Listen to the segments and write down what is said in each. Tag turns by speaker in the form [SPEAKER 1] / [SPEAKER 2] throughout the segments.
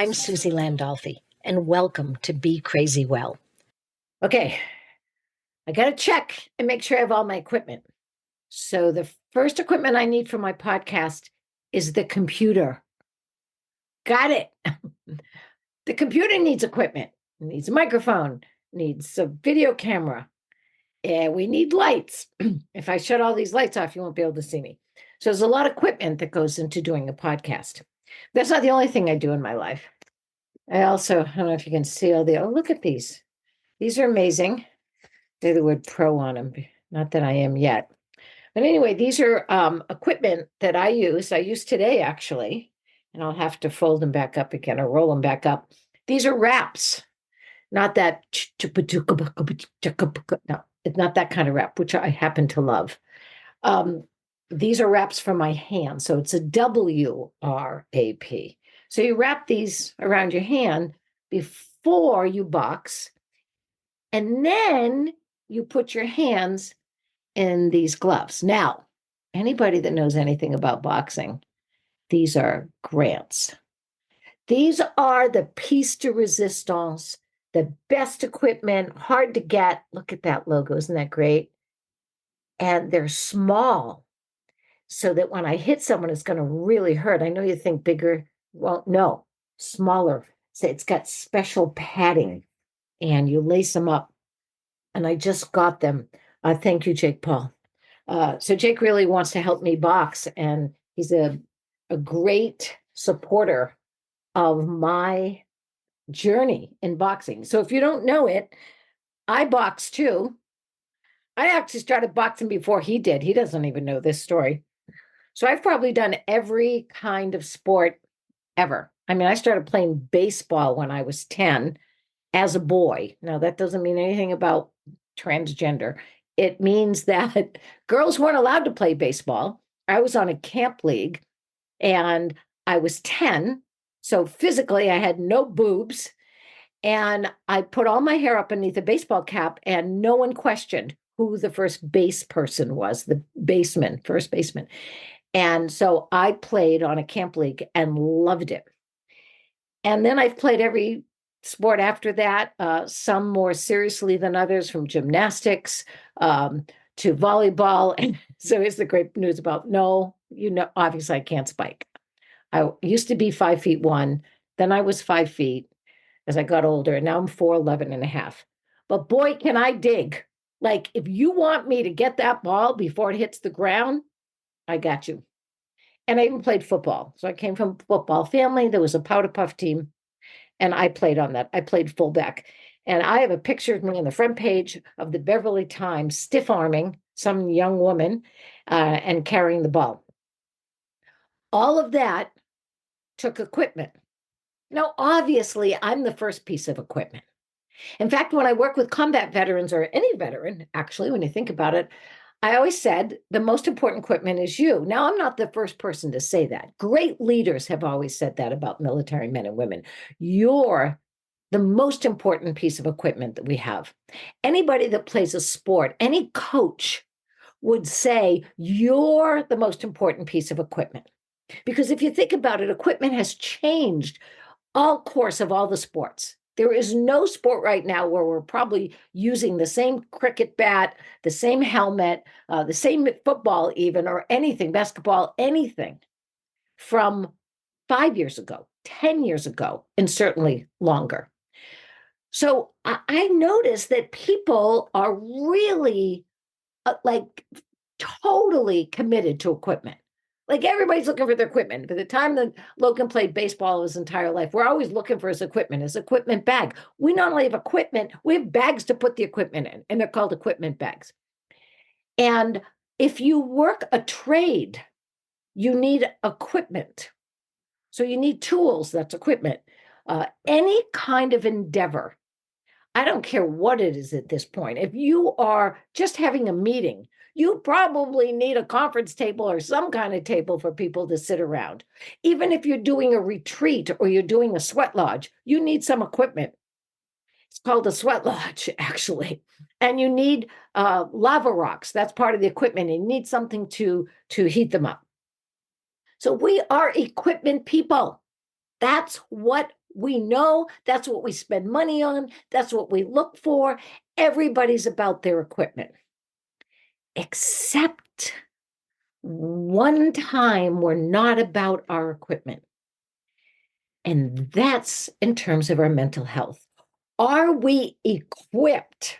[SPEAKER 1] I'm Suzi Landolfi, and welcome to Be Crazy Well. Okay, I got to check and make sure I have all my equipment. So the first equipment I need for my podcast is the computer. Got it. The computer needs equipment. It needs a microphone, needs a video camera, and we need lights. If I shut all these lights off, you won't be able to see me. So there's a lot of equipment that goes into doing a podcast. That's not the only thing I do in my life. I don't know if you can see look at these. These are amazing. They're the word pro on them. Not that I am yet. But anyway, these are equipment that I use. I use today, actually, and I'll have to fold them back up again or roll them back up. These are wraps, not that, no, it's not that kind of wrap, which I happen to love. These are wraps for my hand. So it's a WRAP. So you wrap these around your hand before you box, and then you put your hands in these gloves. Now, anybody that knows anything about boxing, these are grants. These are the piece de resistance, the best equipment, hard to get. Look at that logo. Isn't that great? And they're small so that when I hit someone, it's going to really hurt. I know you think bigger. Well, no, smaller. So it's got special padding and you lace them up. And I just got them. Thank you, Jake Paul. So Jake really wants to help me box, and he's a great supporter of my journey in boxing. So if you don't know it, I box too. I actually started boxing before he did. He doesn't even know this story. So I've probably done every kind of sport ever. I mean, I started playing baseball when I was 10 as a boy. Now, that doesn't mean anything about transgender. It means that girls weren't allowed to play baseball. I was on a camp league and I was 10. So physically, I had no boobs. And I put all my hair up beneath a baseball cap, and no one questioned who the first base person was, the baseman, first baseman. And so I played on a camp league and loved it. And then I've played every sport after that, some more seriously than others, from gymnastics to volleyball. And so here's the great news about, obviously I can't spike. I used to be 5'1", then I was 5 feet as I got older, and now I'm 4'11" and a half. But boy, can I dig. Like, if you want me to get that ball before it hits the ground, I got you. And I even played football. So I came from a football family. There was a powder puff team, and I played on that. I played fullback. And I have a picture of me on the front page of the Beverly Times stiff-arming some young woman and carrying the ball. All of that took equipment. Now, obviously, I'm the first piece of equipment. In fact, when I work with combat veterans, or any veteran, actually, when you think about it, I always said the most important equipment is you. Now, I'm not the first person to say that. Great leaders have always said that about military men and women. You're the most important piece of equipment that we have. Anybody that plays a sport, any coach would say you're the most important piece of equipment. Because if you think about it, equipment has changed all course of all the sports. There is no sport right now where we're probably using the same cricket bat, the same helmet, the same football even, or anything, basketball, anything from 5 years ago, 10 years ago, and certainly longer. So I noticed that people are really totally committed to equipment. Like, everybody's looking for their equipment. By the time that Logan played baseball his entire life, we're always looking for his equipment bag. We not only have equipment, we have bags to put the equipment in, and they're called equipment bags. And if you work a trade, you need equipment. So you need tools, that's equipment. Any kind of endeavor, I don't care what it is at this point. If you are just having a meeting, you probably need a conference table or some kind of table for people to sit around. Even if you're doing a retreat or you're doing a sweat lodge, you need some equipment. It's called a sweat lodge, actually. And you need lava rocks. That's part of the equipment. You need something to heat them up. So we are equipment people. That's what we know. That's what we spend money on. That's what we look for. Everybody's about their equipment. Except one time we're not about our equipment. And that's in terms of our mental health. Are we equipped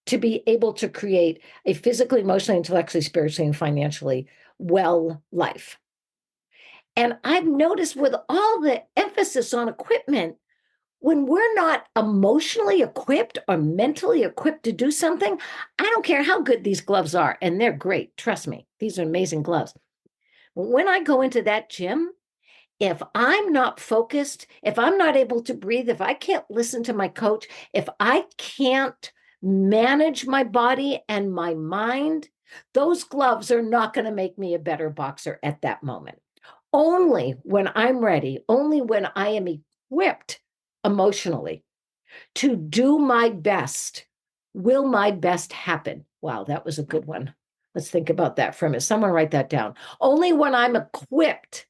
[SPEAKER 1] to be able to create a physically, emotionally, intellectually, spiritually, and financially well life? And I've noticed with all the emphasis on equipment, when we're not emotionally equipped or mentally equipped to do something, I don't care how good these gloves are, and they're great. Trust me, these are amazing gloves. When I go into that gym, if I'm not focused, if I'm not able to breathe, if I can't listen to my coach, if I can't manage my body and my mind, those gloves are not going to make me a better boxer at that moment. Only when I'm ready, only when I am equipped emotionally to do my best will my best happen. Wow, that was a good one. Let's think about that for a minute. Someone write that down. Only when I'm equipped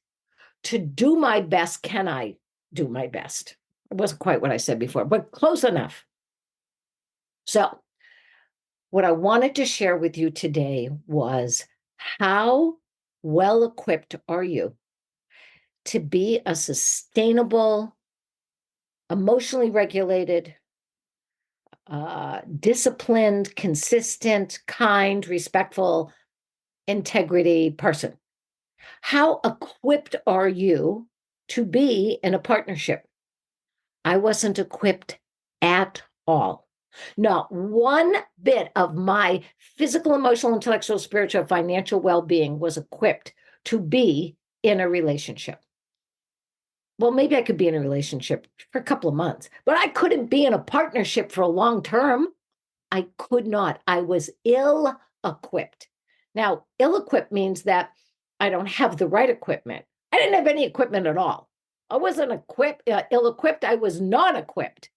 [SPEAKER 1] to do my best can I do my best. It wasn't quite what I said before, but close enough. So, what I wanted to share with you today was how well equipped are you to be a sustainable, emotionally regulated, disciplined, consistent, kind, respectful, integrity person? How equipped are you to be in a partnership? I wasn't equipped at all. Not one bit of my physical, emotional, intellectual, spiritual, financial well being was equipped to be in a relationship. Well, maybe I could be in a relationship for a couple of months, but I couldn't be in a partnership for a long term. I could not. I was ill equipped. Now, ill equipped means that I don't have the right equipment. I didn't have any equipment at all. I wasn't ill equipped. I was not equipped.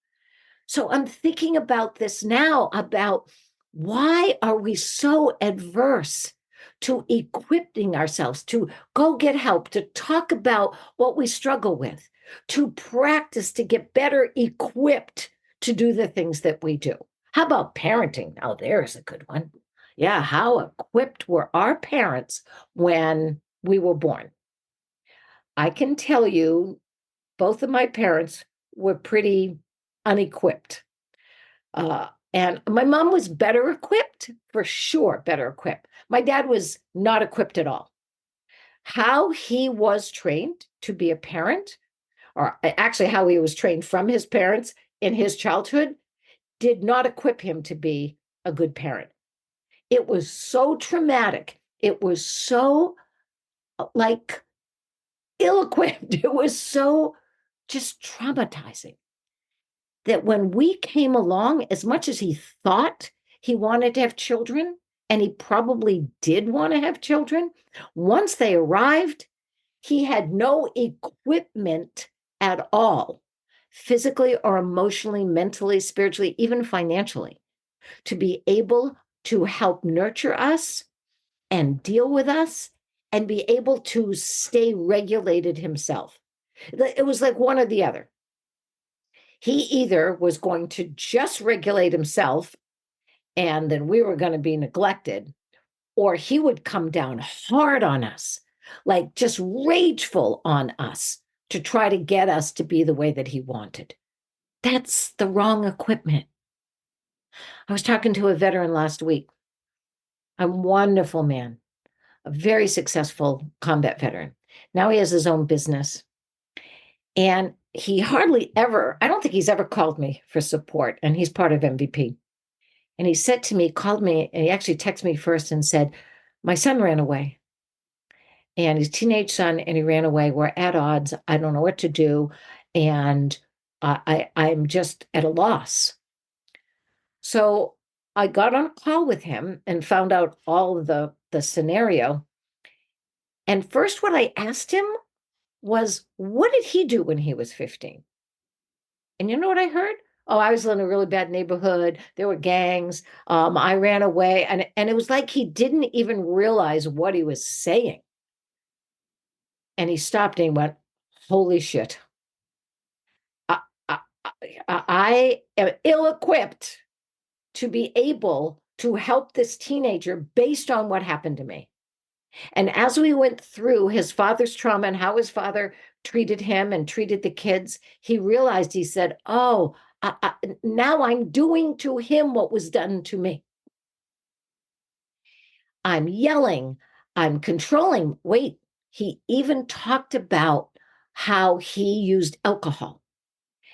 [SPEAKER 1] So I'm thinking about this now about why are we so adverse to equipping ourselves, to go get help, to talk about what we struggle with, to practice to get better equipped to do the things that we do. How about parenting? Now, there's a good one. Yeah, how equipped were our parents when we were born? I can tell you, both of my parents were pretty unequipped. And my mom was better equipped, for sure, better equipped. My dad was not equipped at all. How he was trained to be a parent, or actually how he was trained from his parents in his childhood, did not equip him to be a good parent. It was so traumatic. It was so like ill-equipped. It was so just traumatizing that when we came along, as much as he thought he wanted to have children, and he probably did want to have children, once they arrived, he had no equipment at all, physically or emotionally, mentally, spiritually, even financially, to be able to help nurture us and deal with us and be able to stay regulated himself. It was like one or the other. He either was going to just regulate himself and then we were going to be neglected, or he would come down hard on us, like just rageful on us to try to get us to be the way that he wanted. That's the wrong equipment. I was talking to a veteran last week, a wonderful man, a very successful combat veteran. Now he has his own business. And he hardly ever, I don't think he's ever called me for support. And he's part of MVP. And he said to me, called me, and he actually texted me first and said, my son ran away. And his teenage son, and he ran away. We're at odds. I don't know what to do. And I'm just at a loss. So I got on a call with him and found out all of the scenario. And first, what I asked him was, what did he do when he was 15? And you know what I heard? Oh, I was in a really bad neighborhood. There were gangs. I ran away. And it was like he didn't even realize what he was saying. And he stopped and he went, holy shit. I, I, I am ill-equipped to be able to help this teenager based on what happened to me. And as we went through his father's trauma and how his father treated him and treated the kids, he realized, he said, oh, now I'm doing to him what was done to me. I'm yelling, I'm controlling. Wait, he even talked about how he used alcohol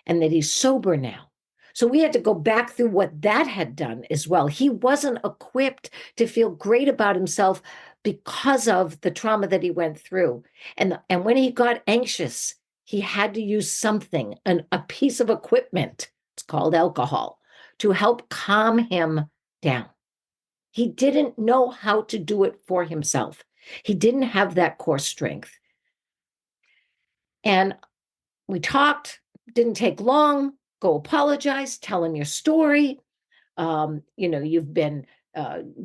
[SPEAKER 1] and that he's sober now. So we had to go back through what that had done as well. He wasn't equipped to feel great about himself because of the trauma that he went through. And when he got anxious, he had to use something, a piece of equipment, it's called alcohol, to help calm him down. He didn't know how to do it for himself. He didn't have that core strength. And we talked, didn't take long. Go apologize, tell him your story. You've been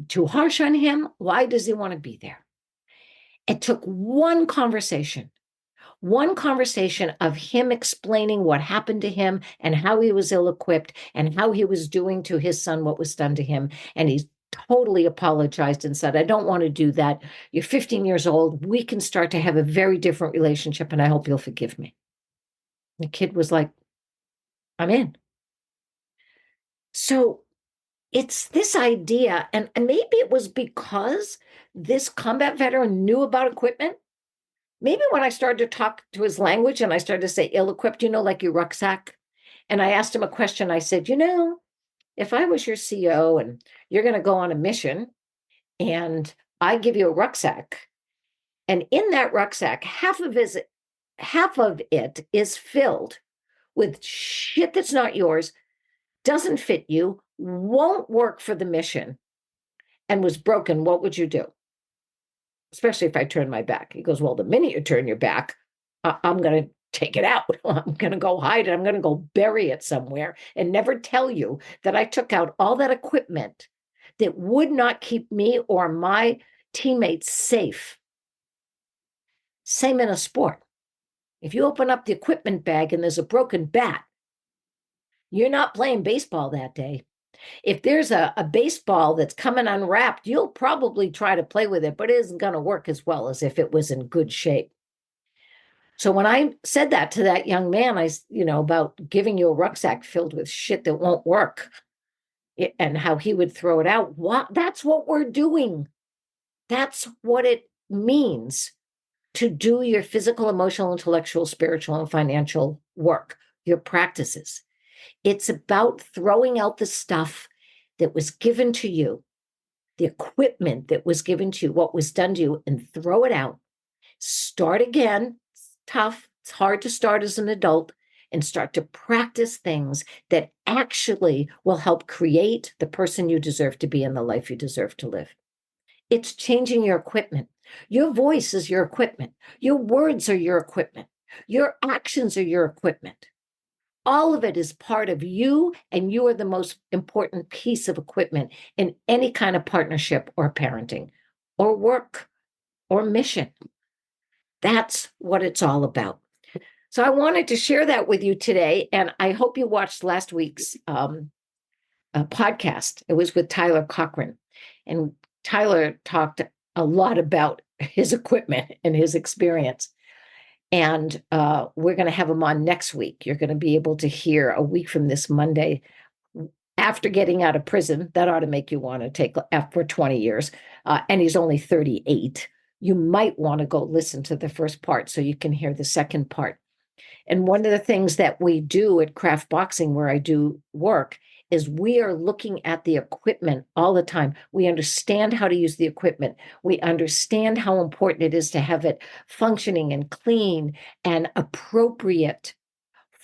[SPEAKER 1] too harsh on him. Why does he want to be there? It took one conversation of him explaining what happened to him and how he was ill-equipped and how he was doing to his son what was done to him. And he totally apologized and said, I don't want to do that. You're 15 years old. We can start to have a very different relationship, and I hope you'll forgive me. The kid was like, I'm in. So it's this idea, and maybe it was because this combat veteran knew about equipment. Maybe when I started to talk to his language and I started to say ill-equipped, like your rucksack, and I asked him a question, I said, if I was your CO and you're going to go on a mission and I give you a rucksack, and in that rucksack, half of it is filled with shit that's not yours, doesn't fit you, won't work for the mission, and was broken, what would you do? Especially if I turn my back. He goes, well, the minute you turn your back, I'm going to take it out. I'm going to go hide it. I'm going to go bury it somewhere and never tell you that I took out all that equipment that would not keep me or my teammates safe. Same in a sport. If you open up the equipment bag and there's a broken bat, you're not playing baseball that day. If there's a baseball that's coming unwrapped, you'll probably try to play with it, but it isn't going to work as well as if it was in good shape. So when I said that to that young man, about giving you a rucksack filled with shit that won't work and how he would throw it out, that's what we're doing. That's what it means to do your physical, emotional, intellectual, spiritual, and financial work, your practices. It's about throwing out the stuff that was given to you, the equipment that was given to you, what was done to you, and throw it out. Start again. It's tough. It's hard to start as an adult, and start to practice things that actually will help create the person you deserve to be and the life you deserve to live. It's changing your equipment. Your voice is your equipment. Your words are your equipment. Your actions are your equipment. All of it is part of you, and you are the most important piece of equipment in any kind of partnership or parenting or work or mission. That's what it's all about. So I wanted to share that with you today, and I hope you watched last week's podcast. It was with Tyler Cochran, and Tyler talked a lot about his equipment and his experience. And we're going to have him on next week. You're going to be able to hear a week from this Monday after getting out of prison. That ought to make you want to take for 20 years. And he's only 38. You might want to go listen to the first part so you can hear the second part. And one of the things that we do at Craft Boxing, where I do work, is we are looking at the equipment all the time. We understand how to use the equipment. We understand how important it is to have it functioning and clean and appropriate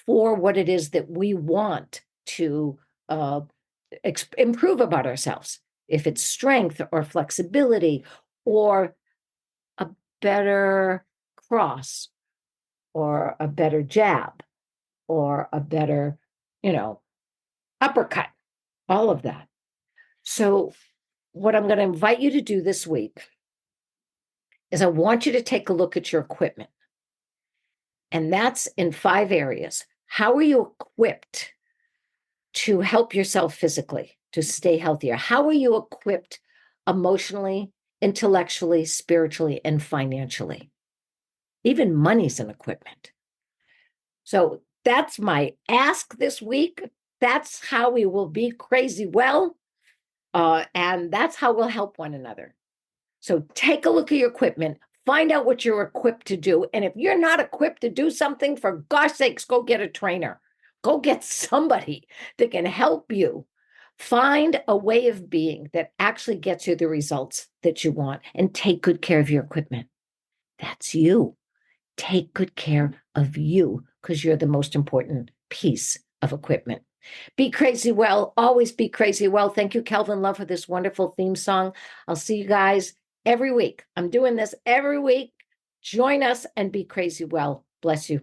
[SPEAKER 1] for what it is that we want to improve about ourselves. If it's strength or flexibility or a better cross or a better jab or a better, uppercut, all of that. So what I'm going to invite you to do this week is I want you to take a look at your equipment. And that's in 5 areas. How are you equipped to help yourself physically, to stay healthier? How are you equipped emotionally, intellectually, spiritually, and financially? Even money's an equipment. So that's my ask this week. That's how we will be crazy well. And that's how we'll help one another. So take a look at your equipment, find out what you're equipped to do. And if you're not equipped to do something, for gosh sakes, go get a trainer. Go get somebody that can help you find a way of being that actually gets you the results that you want, and take good care of your equipment. That's you. Take good care of you, because you're the most important piece of equipment. Be crazy well. Always be crazy well. Thank you, Kalvin Love, for this wonderful theme song. I'll see you guys every week. I'm doing this every week. Join us and be crazy well. Bless you.